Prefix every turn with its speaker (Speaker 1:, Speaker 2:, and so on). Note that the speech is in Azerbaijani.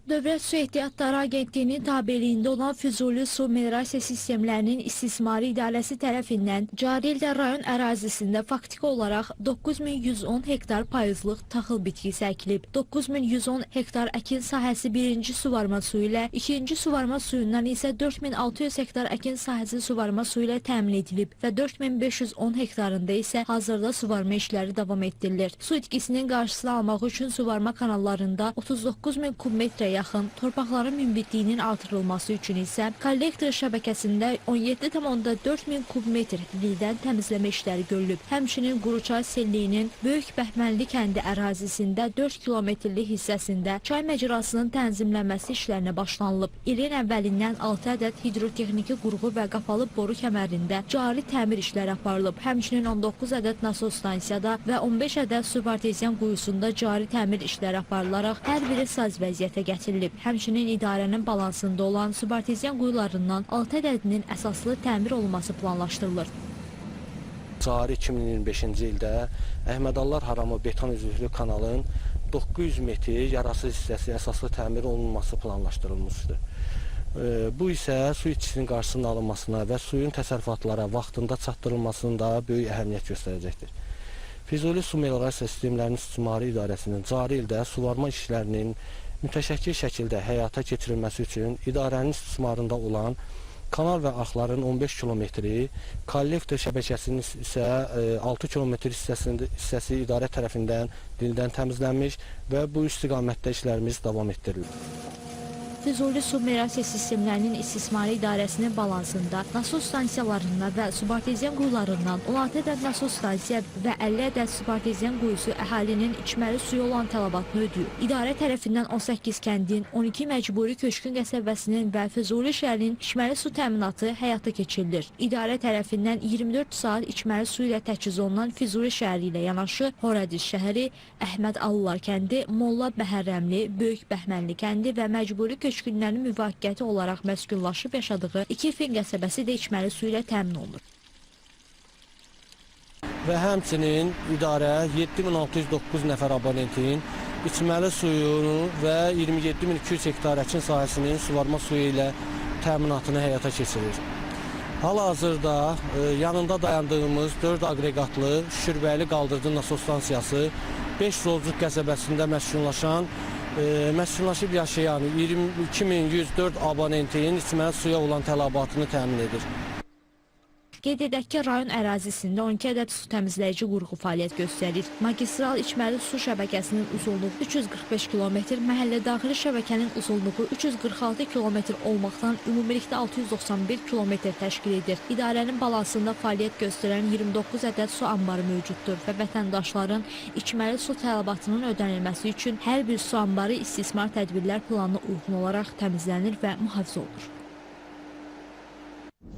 Speaker 1: Dövlət Su Ehtiyatları Agentliyinin tabeliyində olan Füzuli su minerasiya sistemlərinin istismarı idarəsi tərəfindən cari ildə rayon ərazisində faktiki olaraq 9110 hektar payızlıq taxıl bitkisi əkilib. 9110 hektar əkin sahəsi birinci suvarma suyu ilə, ikinci suvarma suyundan isə 4600 hektar əkin sahəsi suvarma suyu ilə təmin edilib və 4510 hektarında isə hazırda suvarma işləri davam etdirilir. Su itkisinin qarşısını almaq üçün suvarma kanallarında 39000 kub metrə yaxın, torpaqların münbitliyinin artırılması üçün isə kollektor şəbəkəsində 17,4 min kub metr lildən təmizləmə işləri görülüb. Həmçinin Quruçay selliyinin Böyük Bəhmənli kəndi ərazisində 4 kilometrlik hissəsində çay məcrasının tənzimlənməsi işlərinə başlanılıb. İlin əvvəlindən 6 ədəd hidrotexniki qurğu və qapalı boru kəmərində cari təmir işləri aparılıb. Həmçinin 19 ədəd nasos stansiyada və 15 ədəd subarteziyan quyusunda cari təmir işləri aparılaraq hər biri saz vəziyyətə gətirilib. Həmçinin idarənin balansında olan subarteziyan quyularından 6 ədədinin əsaslı təmir olunması planlaşdırılır.
Speaker 2: Cari 2025-ci ildə Əhmədallar Haramı beton üzüklü kanalın 900 metr yarasız hissəsi əsaslı təmir olunması planlaşdırılmışdır. Bu isə su itkisinin qarşısının alınmasına və suyun təsərrüfatlara vaxtında çatdırılmasında böyük əhəmiyyət göstərəcəkdir. Füzuli su meliorasiya sistemlərinin istismarı idarəsinin cari ildə suvarma işlərinin mütəşəkkil şəkildə həyata keçirilməsi üçün idarənin istismarında olan kanal və axların 15 kilometri, kollektor şəbəkəsinin isə 6 kilometr hissəsi idarə tərəfindən dildən təmizlənmiş və bu istiqamətdə işlərimiz davam etdirilir.
Speaker 1: Füzuli su minerasiya sistemlərinin istismarı idarəsinin balansında nasos stansiyalarından və subarteziyan quyularından 16 ədəd nasos stansiya və 50 ədəd subarteziyan quyusu əhalinin içməli suyu olan tələbatını ödəyir. İdarə tərəfindən 18 kəndin, 12 məcburi köçkün qəsəbəsinin və Füzuli şəhərinin içməli su təminatı həyata keçirilir. İdarə tərəfindən 24 saat içməli su ilə təchiz olunan Füzuli şəhəri ilə yanaşı Horadiz şəhəri, Əhmədallar kəndi, Molla Bəhərrəmli, Böyük Bəhmənli kəndi və məcburi köçkünlərin müvaqqəti olaraq məskunlaşıb yaşadığı İkifin qəsəbəsi də içməli su ilə təmin olunur.
Speaker 2: Və həmçinin idarə 7609 nəfər abonentin içməli suyunu və 27200 hektar əkin sahəsinin suvarma suyu ilə təminatını həyata keçirir. Hal-hazırda yanında dayandığımız 4 aqreqatlı Şürbəyli qaldırıcı nasos stansiyası 5 Rolcuq qəsəbəsində məskunlaşıb yaşayan 22104 abonentin içməli suya olan tələbatını təmin edir.
Speaker 1: Qeyd edək ki, rayon ərazisində 12 ədəd su təmizləyici qurğu fəaliyyət göstərir. Magistral içməli su şəbəkəsinin uzunluğu 345 km, məhəllə daxili şəbəkənin uzunluğu 346 km olmaqdan ümumilikdə 691 km təşkil edir. İdarənin balansında fəaliyyət göstərən 29 ədəd su anbarı mövcuddur və vətəndaşların içməli su tələbatının ödənilməsi üçün hər bir su anbarı istismar tədbirlər planına uyğun olaraq təmizlənir və mühafizə olunur.